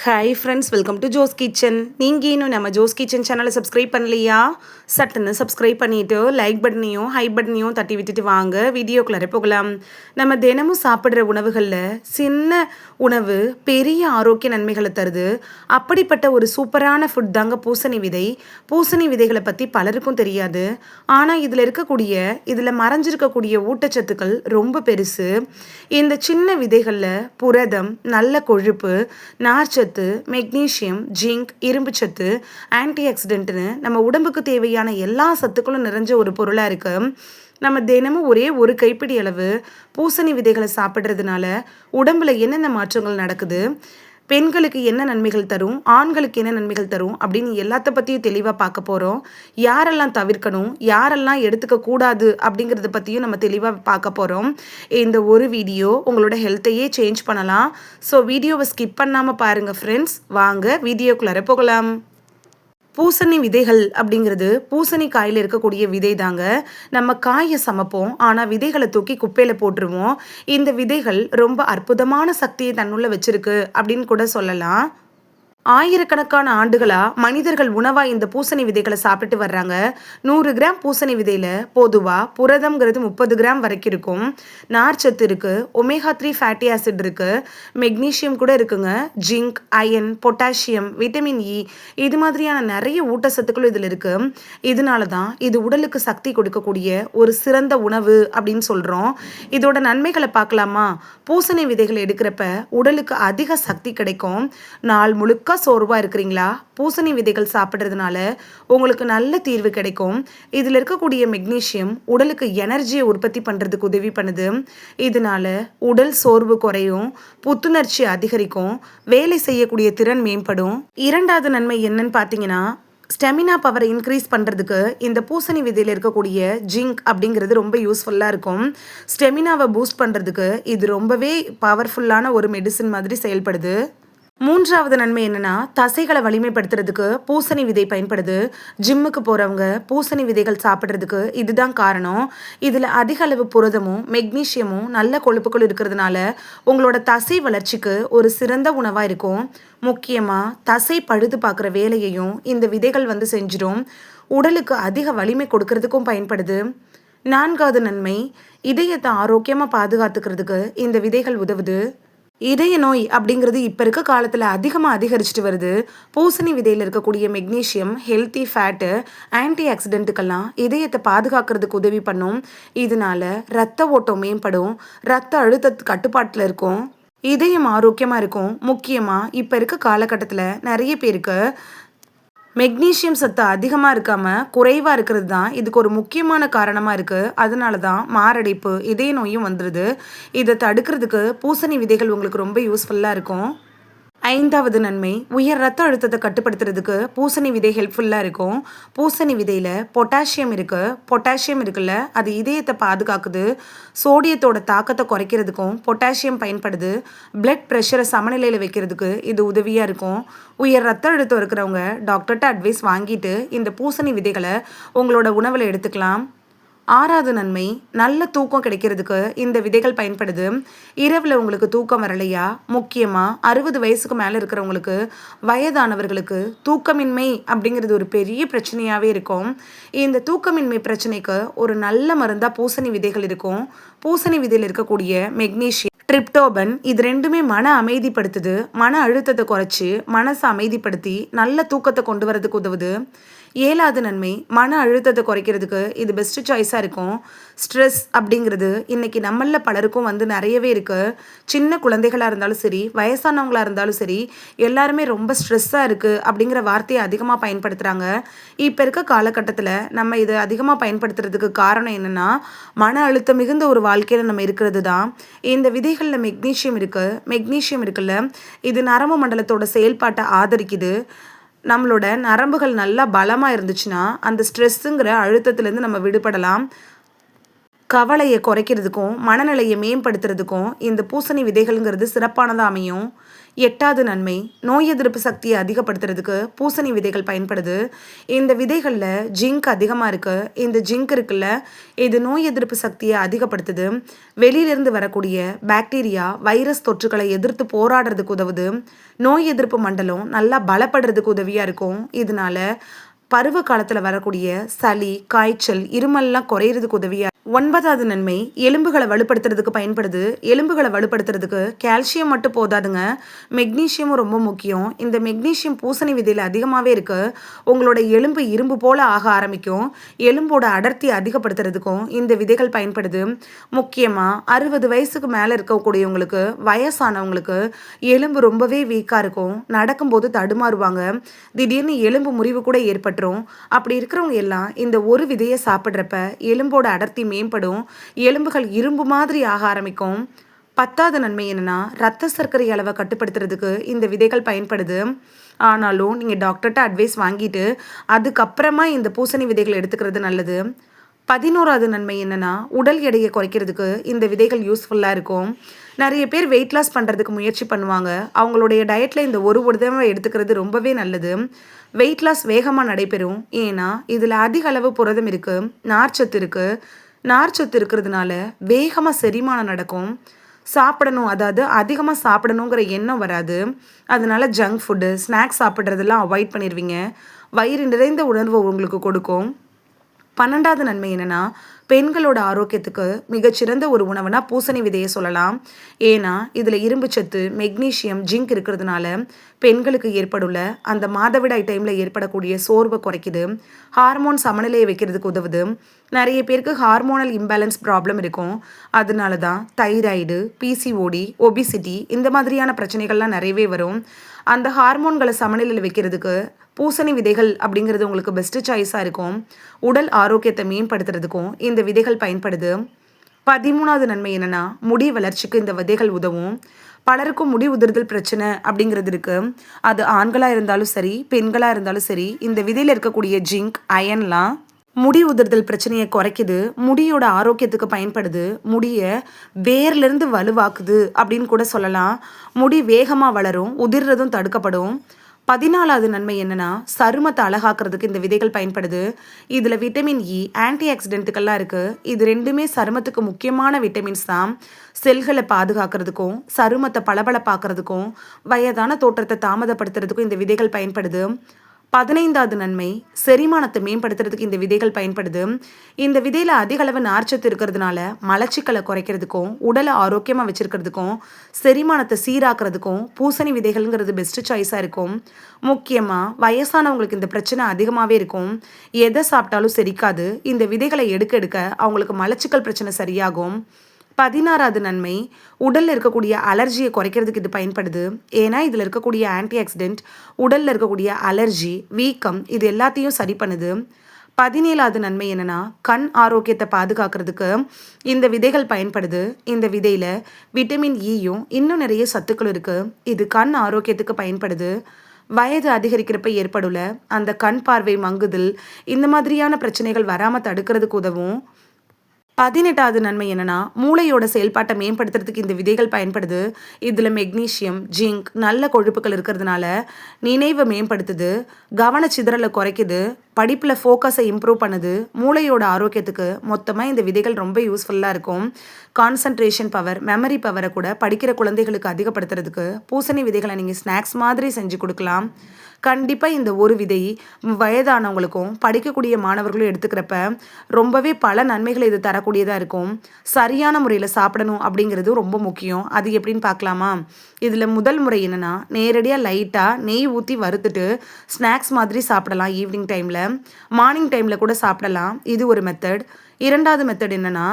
Hi friends, welcome to Jo's kitchen. நீங்கள் இன்னும் நம்ம ஜோஸ் கிச்சன் சேனலை சப்ஸ்கிரைப் பண்ணலையா? சட்டுன்னு சப்ஸ்கிரைப் பண்ணிவிட்டு லைக் பட்டனையும் ஹை பட்டனையும் தட்டி விட்டுட்டு வாங்க வீடியோக்குள்ளே போகலாம். நம்ம தினமும் சாப்பிட்ற உணவுகளில் சின்ன உணவு பெரிய ஆரோக்கிய நன்மைகளை தருது. அப்படிப்பட்ட ஒரு சூப்பரான ஃபுட் தாங்க பூசணி விதை. பூசணி விதைகளை பற்றி பலருக்கும் தெரியாது. ஆனால் இதில் மறைஞ்சிருக்கக்கூடிய ஊட்டச்சத்துக்கள் ரொம்ப பெருசு. இந்த சின்ன விதைகளில் புரதம், நல்ல கொழுப்பு, நார்ச்சத்து, மெக்னீசியம், ஜிங்க், இரும்புச்சத்து, ஆன்டி ஆக்சிடென்ட்னு நம்ம உடம்புக்கு தேவையான எல்லா சத்துக்களும் நிறைஞ்ச ஒரு பொருளாக இருக்கு. நம்ம தினமும் ஒரே ஒரு கைப்பிடி அளவு பூசணி விதைகளை சாப்பிட்றதுனால உடம்புல என்னென்ன மாற்றங்கள் நடக்குது, பெண்களுக்கு என்ன நன்மைகள் தரும், ஆண்களுக்கு என்ன நன்மைகள் தரும் அப்படின்னு எல்லாத்த பற்றியும் தெளிவாக பார்க்க போகிறோம். யாரெல்லாம் தவிர்க்கணும், யாரெல்லாம் எடுத்துக்க கூடாது அப்படிங்கிறத பற்றியும் நம்ம தெளிவாக பார்க்க போகிறோம். இந்த ஒரு வீடியோ உங்களோட ஹெல்த்தையே சேஞ்ச் பண்ணலாம். ஸோ வீடியோவை ஸ்கிப் பண்ணாமல் பாருங்கள் ஃப்ரெண்ட்ஸ். வாங்க வீடியோக்குள்ளார போகலாம். பூசணி விதைகள் அப்படிங்கிறது பூசணி காயில் இருக்கக்கூடிய விதை தாங்க. நம்ம காயை சமைப்போம், ஆனால் விதைகளை தூக்கி குப்பையில் போட்டுருவோம். இந்த விதைகள் ரொம்ப அற்புதமான சக்தியை தன்னுள்ள வச்சிருக்கு அப்படின்னு கூட சொல்லலாம். ஆயிரக்கணக்கான ஆண்டுகளாக மனிதர்கள் உணவாக இந்த பூசணி விதைகளை சாப்பிட்டு வர்றாங்க. 100 கிராம் பூசணி விதையில் பொதுவாக புரதம்ங்கிறது 30 கிராம் வரைக்கும் இருக்கும். நார்ச்சத்து இருக்குது, ஒமேகா 3 ஃபேட்டி ஆசிட் இருக்குது, மெக்னீஷியம் கூட இருக்குங்க, zinc, iron, potassium, vitamin E, இது மாதிரியான நிறைய ஊட்டச்சத்துக்களும் இதில் இருக்குது. இதனால தான் இது உடலுக்கு சக்தி கொடுக்கக்கூடிய ஒரு சிறந்த உணவு அப்படின்னு சொல்கிறோம். இதோட நன்மைகளை பார்க்கலாமா? பூசணி விதைகள் எடுக்கிறப்ப உடலுக்கு அதிக சக்தி கிடைக்கும். நாள் முழுக்க சோர்வாக இருக்கிறீங்களா? பூசணி விதைகள் சாப்பிட்றதுனால உங்களுக்கு நல்ல தீர்வு கிடைக்கும். இதில் இருக்கக்கூடிய மெக்னீசியம் உடலுக்கு எனர்ஜியை உற்பத்தி பண்ணுறதுக்கு உதவி பண்ணுது. இதனால உடல் சோர்வு குறையும், புத்துணர்ச்சி அதிகரிக்கும், வேலை செய்யக்கூடிய திறன் மேம்படும். இரண்டாவது நன்மை என்னன்னு பார்த்தீங்கன்னா, ஸ்டெமினா பவரை இன்க்ரீஸ் பண்ணுறதுக்கு இந்த பூசணி விதையில் இருக்கக்கூடிய ஜிங்க் அப்படிங்கிறது ரொம்ப யூஸ்ஃபுல்லாக இருக்கும். ஸ்டெமினாவை பூஸ்ட் பண்ணுறதுக்கு இது ரொம்பவே பவர்ஃபுல்லான ஒரு மெடிசின் மாதிரி செயல்படுது. மூன்றாவது நன்மை என்னன்னா, தசைகளை வலிமைப்படுத்துறதுக்கு பூசணி விதை பயன்படுது. ஜிம்முக்கு போகிறவங்க பூசணி விதைகள் சாப்பிட்றதுக்கு இதுதான் காரணம். இதில் அதிக அளவு புரதமும் மெக்னீஷியமும் நல்ல கொழுப்புகள் இருக்கிறதுனால உங்களோட தசை வளர்ச்சிக்கு ஒரு சிறந்த உணவாக இருக்கும். முக்கியமாக தசை பழுது பார்க்குற வேலையையும் இந்த விதைகள் செஞ்சிடும். உடலுக்கு அதிக வலிமை கொடுக்கறதுக்கும் பயன்படுது. நான்காவது நன்மை, இதயத்தை ஆரோக்கியமாக பாதுகாத்துக்கிறதுக்கு இந்த விதைகள் உதவுது. இதய நோய் அப்படிங்கிறது இப்போ இருக்க காலத்தில் அதிகமாக அதிகரிச்சுட்டு வருது. பூசணி விதையில் இருக்கக்கூடிய மெக்னீஷியம், ஹெல்த்தி ஃபேட்டு, ஆன்டி ஆக்சிடென்ட்டுக்கெல்லாம் இதயத்தை பாதுகாக்கிறதுக்கு உதவி பண்ணும். இதனால ரத்த ஓட்டம் மேம்படும், ரத்த அழுத்த கட்டுப்பாட்டில் இருக்கும், இதயம் ஆரோக்கியமாக இருக்கும். முக்கியமாக இப்போ இருக்க காலகட்டத்தில் நிறைய பேருக்கு மெக்னீஷியம் சத்து அதிகமாக இருக்காமல் குறைவாக இருக்கிறது தான் இதுக்கு ஒரு முக்கியமான காரணமாக இருக்குது. அதனால தான் மாரடைப்பு, இதய நோயும் வந்துடுது. இதை தடுக்கிறதுக்கு பூசணி விதைகள் உங்களுக்கு ரொம்ப யூஸ்ஃபுல்லாக இருக்கும். ஐந்தாவது நன்மை, உயர் ரத்த அழுத்தத்தை கட்டுப்படுத்துறதுக்கு பூசணி விதை ஹெல்ப்ஃபுல்லாக இருக்கும். பூசணி விதையில் பொட்டாசியம் இருக்குல்ல, அது இதயத்தை பாதுகாக்குது. சோடியத்தோட தாக்கத்தை குறைக்கிறதுக்கும் பொட்டாசியம் பயன்படுது. பிளட் ப்ரெஷரை சமநிலையில் வைக்கிறதுக்கு இது உதவியாக இருக்கும். உயர் ரத்த அழுத்தம் இருக்கிறவங்க டாக்டர்கிட்ட அட்வைஸ் வாங்கிட்டு இந்த பூசணி விதைகளை உங்களோட உணவில் எடுத்துக்கலாம். ஆறாவது நன்மை, நல்ல தூக்கம் கிடைக்கிறதுக்கு இந்த விதைகள் பயன்படுது. இரவில் உங்களுக்கு தூக்கம் வரலையா? முக்கியமாக 60 வயசுக்கு மேலே இருக்கிறவங்களுக்கு, வயதானவர்களுக்கு தூக்கமின்மை அப்படிங்கிறது ஒரு பெரிய பிரச்சனையாகவே இருக்கும். இந்த தூக்கமின்மை பிரச்சனைக்கு ஒரு நல்ல மருந்தாக பூசணி விதைகள் இருக்கும். பூசணி விதையில் இருக்கக்கூடிய மெக்னீஷியம், ட்ரிப்டோபன், இது ரெண்டுமே மன அமைதிப்படுத்துது. மன அழுத்தத்தை குறைச்சி மனசை அமைதிப்படுத்தி நல்ல தூக்கத்தை கொண்டு வரதுக்கு உதவுது. ஏழாவது நன்மை, மன அழுத்தத்தை குறைக்கிறதுக்கு இது பெஸ்ட் சாய்ஸாக இருக்கும். ஸ்ட்ரெஸ் அப்படிங்கிறது இன்றைக்கி நம்மளில் பலருக்கும் நிறையவே இருக்குது. சின்ன குழந்தைகளாக இருந்தாலும் சரி, வயசானவங்களாக இருந்தாலும் சரி, எல்லாருமே ரொம்ப ஸ்ட்ரெஸ்ஸாக இருக்குது அப்படிங்கிற வார்த்தையை அதிகமாக பயன்படுத்துகிறாங்க. இப்போ இருக்க காலகட்டத்தில் நம்ம இதை அதிகமாக பயன்படுத்துறதுக்கு காரணம் என்னென்னா, மன அழுத்தம் மிகுந்த ஒரு வாழ்க்கையில் நம்ம இருக்கிறது தான். இந்த விதைகளில் மெக்னீஷியம் இருக்குல்ல, இது நரம்பு மண்டலத்தோட செயல்பாட்டை ஆதரிக்குது. நம்மளோட நரம்புகள் நல்லா பலமாக இருந்துச்சுன்னா அந்த ஸ்ட்ரெஸ்ஸுங்கிற அழுத்தத்துலேருந்து நம்ம விடுபடலாம். கவலையை குறைக்கிறதுக்கும் மனநிலையை மேம்படுத்துறதுக்கும் இந்த பூசணி விதைகள்ங்கிறது சிறப்பானதாக அமையும். 8வது நன்மை, நோய் எதிர்ப்பு சக்தியை அதிகப்படுத்துறதுக்கு பூசணி விதைகள் பயன்படுது. இந்த விதைகளில் ஜிங்க் அதிகமாக இருக்குது. இந்த ஜிங்க் இருக்குல்ல, இது நோய் எதிர்ப்பு சக்தியை அதிகப்படுத்துது. வெளியிலிருந்து வரக்கூடிய பாக்டீரியா, வைரஸ் தொற்றுகளை எதிர்த்து போராடுறதுக்கு உதவுது. நோய் எதிர்ப்பு மண்டலம் நல்லா பலப்படுறதுக்கு உதவியாக இருக்கும். இதனால பருவ காலத்தில் வரக்கூடிய சளி, காய்ச்சல், இருமல்லாம் குறையிறதுக்கு உதவியாக. 9வது நன்மை, எலும்புகளை வலுப்படுத்துறதுக்கு பயன்படுது. எலும்புகளை வலுப்படுத்துறதுக்கு கால்சியம் மட்டும் போதாதுங்க, மெக்னீஷியமும் ரொம்ப முக்கியம். இந்த மெக்னீஷியம் பூசணி விதையில் அதிகமாகவே இருக்குது. உங்களோட எலும்பு இரும்பு போல் ஆக ஆரம்பிக்கும். எலும்போட அடர்த்தி அதிகப்படுத்துறதுக்கும் இந்த விதைகள் பயன்படுது. முக்கியமாக 60 வயசுக்கு மேலே இருக்கக்கூடியவங்களுக்கு, வயசானவங்களுக்கு எலும்பு ரொம்பவே வீக்காக இருக்கும். நடக்கும்போது தடுமாறுவாங்க. திடீர்னு எலும்பு முறிவு கூட ஏற்பட்டுரும். அப்படி இருக்கிறவங்க எல்லாம் இந்த ஒரு விதையை சாப்பிட்றப்ப எலும்போட அடர்த்தி மேம்படும். எலும்புகள் இரும்பு மாதிரி ஆக ஆரம்பிக்கும். 10வது நன்மை என்னன்னா, ரத்த சர்க்கரை அளவை கட்டுப்படுத்துறதுக்கு இந்த விதைகள் பயன்படுது. ஆனாலும் நீங்கள் டாக்டர்கிட்ட அட்வைஸ் வாங்கிட்டு அதுக்கப்புறமா இந்த பூசணி விதைகள் எடுத்துக்கிறது நல்லது. 11வது நன்மை என்னன்னா, உடல் எடையை குறைக்கிறதுக்கு இந்த விதைகள் யூஸ்ஃபுல்லாக இருக்கும். நிறைய பேர் வெயிட் லாஸ் பண்ணுறதுக்கு முயற்சி பண்ணுவாங்க. அவங்களுடைய டயட்டில் இந்த ஒரு தடவை எடுத்துக்கிறது ரொம்பவே நல்லது. வெயிட் லாஸ் வேகமாக நடைபெறும். ஏன்னா இதில் அதிக அளவு புரதம் இருக்குது, நார்ச்சத்து இருக்குது. நார்ச்சத்து இருக்கிறதுனால வேகமாக செரிமானம் நடக்கும். சாப்பிடணும், அதாவது அதிகமாக சாப்பிடணுங்கிற எண்ணம் வராது. அதனால ஜங்க் ஃபுட்டு, ஸ்நாக்ஸ் சாப்பிட்றதெல்லாம் அவாய்ட் பண்ணிடுவீங்க. வயிறு நிறைந்த உணர்வு உங்களுக்கு கொடுக்கும். 12வது நன்மை என்னென்னா, பெண்களோட ஆரோக்கியத்துக்கு மிகச்சிறந்த ஒரு உணவுனா பூசணி விதையை சொல்லலாம். ஏன்னா இதில் இரும்பு சத்து, மெக்னீஷியம், ஜிங்க் இருக்கிறதுனால பெண்களுக்கு ஏற்படுள்ள அந்த மாதவிடாய் டைமில் ஏற்படக்கூடிய சோர்வை குறைக்குது. ஹார்மோன் சமநிலையை வைக்கிறதுக்கு உதவுது. நிறைய பேருக்கு ஹார்மோனல் இம்பேலன்ஸ் ப்ராப்ளம் இருக்கும். அதனால தான் தைராய்டு, பிசிஓடி, ஒபிசிட்டி இந்த மாதிரியான பிரச்சனைகள்லாம் நிறையவே வரும். அந்த ஹார்மோன்களை சமநிலையில் வைக்கிறதுக்கு பூசணி விதைகள் அப்படிங்கிறது உங்களுக்கு பெஸ்ட்டு சாய்ஸாக இருக்கும். உடல் ஆரோக்கியத்தை மேம்படுத்துறதுக்கும் இந்த விதைகள் பயன்படுது. 13வது நன்மை என்னென்னா, முடி வளர்ச்சிக்கு இந்த விதைகள் உதவும். பலருக்கும் முடி உதிர்தல் பிரச்சனை அப்படிங்கிறது இருக்குது. அது ஆண்களாக இருந்தாலும் சரி, பெண்களாக இருந்தாலும் சரி, இந்த விதையில் இருக்கக்கூடிய ஜிங்க், அயன்லாம் முடி உதிர்தல் பிரச்சனையை குறைக்குது. முடியோட ஆரோக்கியத்துக்கு பயன்படுது. முடியை வேர்லேருந்து வலுவாக்குது அப்படின்னு கூட சொல்லலாம். முடி வேகமாக வளரும், உதிர்றதும் தடுக்கப்படும். 14வது நன்மை என்னென்னா, சருமத்தை அழகாக்குறதுக்கு இந்த விதைகள் பயன்படுது. இதில் விட்டமின் இ, ஆன்டி ஆக்சிடென்ட்டுகள்லாம் இருக்குது. இது ரெண்டுமே சருமத்துக்கு முக்கியமான விட்டமின்ஸ் தான். செல்களை பாதுகாக்கிறதுக்கும், சருமத்தை பளபளப்பாக்குறதுக்கும், வயதான தோற்றத்தை தாமதப்படுத்துறதுக்கும் இந்த விதைகள் பயன்படுது. 15வது நன்மை, செரிமானத்தை மேம்படுத்துறதுக்கு இந்த விதைகள் பயன்படுது. இந்த விதையில் அதிக அளவு நார்ச்சத்து இருக்கிறதுனால மலச்சிக்கலை குறைக்கிறதுக்கும், உடலை ஆரோக்கியமாக வச்சுருக்கிறதுக்கும், செரிமானத்தை சீராக்கிறதுக்கும் பூசணி விதைகள்ங்கிறது பெஸ்ட்டு சாய்ஸாக இருக்கும். முக்கியமாக வயசானவங்களுக்கு இந்த பிரச்சனை அதிகமாகவே இருக்கும். எதை சாப்பிட்டாலும் செரிக்காது. இந்த விதைகளை எடுக்க எடுக்க அவங்களுக்கு மலச்சிக்கல் பிரச்சனை சரியாகும். 16வது நன்மை, உடலில் இருக்கக்கூடிய அலர்ஜியை குறைக்கிறதுக்கு இது பயன்படுது. ஏன்னா இதில் இருக்கக்கூடிய ஆன்டி ஆக்சிடென்ட் உடலில் இருக்கக்கூடிய அலர்ஜி, வீக்கம் இது எல்லாத்தையும் சரி பண்ணுது. 17வது நன்மை என்னென்னா, கண் ஆரோக்கியத்தை பாதுகாக்கிறதுக்கு இந்த விதைகள் பயன்படுது. இந்த விதையில் விட்டமின் ஈயும் இன்னும் நிறைய சத்துக்கள் இருக்குது. இது கண் ஆரோக்கியத்துக்கு பயன்படுது. வயது அதிகரிக்கிறப்ப ஏற்படுள்ள அந்த கண் பார்வை மங்குதல் இந்த மாதிரியான பிரச்சனைகள் வராமல் தடுக்கிறதுக்கு உதவும். 18வது நன்மை என்னென்னா, மூளையோட செயல்பாட்டை மேம்படுத்துறதுக்கு இந்த விதைகள் பயன்படுது. இதில் மெக்னீஷியம், ஜிங்க், நல்ல கொழுப்புகள் இருக்கிறதுனால நினைவை மேம்படுத்துது, கவனச்சிதறலை குறைக்குது, படிப்பில் ஃபோக்கஸை இம்ப்ரூவ் பண்ணுது. மூளையோட ஆரோக்கியத்துக்கு மொத்தமாக இந்த விதைகள் ரொம்ப யூஸ்ஃபுல்லாக இருக்கும். கான்சன்ட்ரேஷன் பவர், மெமரி பவரை கூட படிக்கிற குழந்தைகளுக்கு அதிகப்படுத்துறதுக்கு பூசணி விதைகளை நீங்கள் ஸ்நாக்ஸ் மாதிரி செஞ்சு கொடுக்கலாம். கண்டிப்பாக இந்த ஒரு விதை வயதானவங்களுக்கும் படிக்கக்கூடிய மாணவர்களும் எடுத்துக்கிறப்ப ரொம்பவே பல நன்மைகளை இது தரக்கூடியதாக இருக்கும். சரியான முறையில் சாப்பிடணும் அப்படிங்கிறது ரொம்ப முக்கியம். அது எப்படின்னு பார்க்கலாமா? இதில் முதல் முறை என்னென்னா, நேரடியாக லைட்டாக நெய் ஊற்றி வறுத்துட்டு ஸ்நாக்ஸ் மாதிரி சாப்பிடலாம். ஈவினிங் டைமில், மார்னிங் டைமில் கூட சாப்பிடலாம். இது ஒரு மெத்தட். 2வது மெத்தட் என்னென்னா,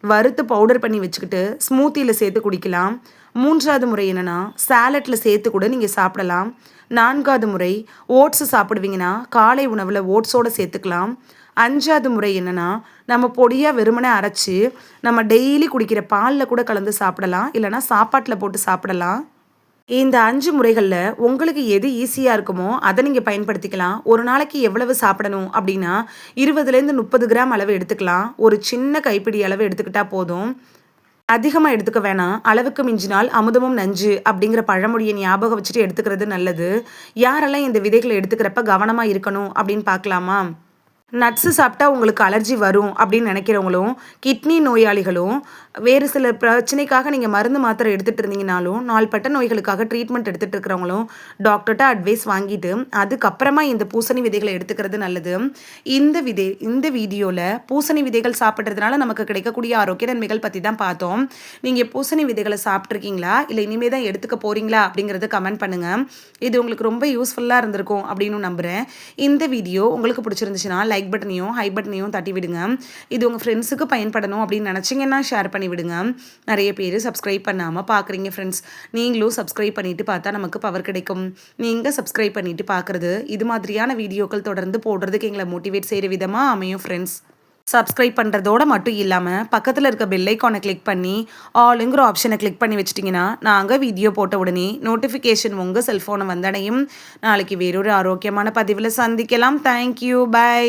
வறுத்து பவுடர் பண்ணி வச்சுக்கிட்டு ஸ்மூத்தியில் சேர்த்து குடிக்கலாம். 3வது முறை என்னென்னா, சாலட்டில் சேர்த்து கூட நீங்கள் சாப்பிடலாம். 4வது முறை, ஓட்ஸு சாப்பிடுவீங்கன்னா காலை உணவில் ஓட்ஸோடு சேர்த்துக்கலாம். 5வது முறை என்னென்னா, நம்ம பொடியாக வெறுமனே அரைச்சி நம்ம டெய்லி குடிக்கிற பாலில் கூட கலந்து சாப்பிடலாம். இல்லைனா சாப்பாட்டில் போட்டு சாப்பிடலாம். இந்த 5 முறைகளில் உங்களுக்கு எது ஈஸியாக இருக்குமோ அதை நீங்கள் பயன்படுத்திக்கலாம். ஒரு நாளைக்கு எவ்வளவு சாப்பிடணும் அப்படின்னா 20லேருந்து 30 கிராம் அளவு எடுத்துக்கலாம். ஒரு சின்ன கைப்பிடி அளவு எடுத்துக்கிட்டால் போதும். அதிகமாக எடுத்துக்க வேணாம். அளவுக்கு மிஞ்சினால் அமுதமும் நஞ்சு அப்படிங்கிற பழமொழியை ஞாபகம் வச்சுட்டு எடுத்துக்கிறது நல்லது. யாரெல்லாம் இந்த விதைகளை எடுத்துக்கிறப்ப கவனமாக இருக்கணும் அப்படின்னு பார்க்கலாமா? நட்ஸு சாப்பிட்டா உங்களுக்கு அலர்ஜி வரும் அப்படின்னு நினைக்கிறவங்களும், கிட்னி நோயாளிகளும், வேறு சில பிரச்சனைக்காக நீங்கள் மருந்து மாத்திரை எடுத்துகிட்டு இருந்தீங்கனாலும், நாள்பட்ட நோய்களுக்காக ட்ரீட்மெண்ட் எடுத்துகிட்டு இருக்கிறவங்களும் டாக்டர்கிட்ட அட்வைஸ் வாங்கிட்டு அதுக்கப்புறமா இந்த பூசணி விதைகளை எடுத்துக்கிறது நல்லது. இந்த வீடியோவில் பூசணி விதைகள் சாப்பிட்றதுனால நமக்கு கிடைக்கக்கூடிய ஆரோக்கிய நன்மைகள் பற்றி தான் பார்த்தோம். நீங்கள் பூசணி விதைகளை சாப்பிட்ருக்கீங்களா, இல்லை இனிமேல் தான் எடுத்துக்க போகிறீங்களா அப்படிங்கிறத கமெண்ட் பண்ணுங்கள். இது உங்களுக்கு ரொம்ப யூஸ்ஃபுல்லாக இருந்திருக்கும் அப்படின்னு நம்புகிறேன். இந்த வீடியோ உங்களுக்கு பிடிச்சிருந்துச்சுன்னா லைக் பட்டனையும் ஹை பட்டனையும் தட்டி விடுங்க. இது உங்கள் ஃப்ரெண்ட்ஸுக்கு பயன்படணும் அப்படின்னு நினச்சிங்கன்னா ஷேர் பண்ணி விடுங்க. நிறைய பேர் சப்ஸ்கிரைப் பண்ணாமல் பார்க்குறீங்க ஃப்ரெண்ட்ஸ். நீங்களும் சப்ஸ்கிரைப் பண்ணிவிட்டு பார்த்தா நமக்கு பவர் கிடைக்கும். நீங்கள் சப்ஸ்கிரைப் பண்ணிவிட்டு பார்க்குறது இது மாதிரியான வீடியோக்கள் தொடர்ந்து போடுறதுக்கு எங்களை மோட்டிவேட் செய்கிற விதமாக அமையும் ஃப்ரெண்ட்ஸ். சப்ஸ்கிரைப் பண்ணுறதோட மட்டும் இல்லாமல் பக்கத்தில் இருக்க பெல் ஐக்கானை கிளிக் பண்ணி ஆளுங்கிற ஆப்ஷனை கிளிக் பண்ணி வச்சிட்டிங்கன்னா நாங்கள் வீடியோ போட்ட உடனே நோட்டிஃபிகேஷன் உங்கள் செல்ஃபோனை வந்தடையும். நாளைக்கு வேறொரு ஆரோக்கியமான பதிவில் சந்திக்கலாம். Thank you, by.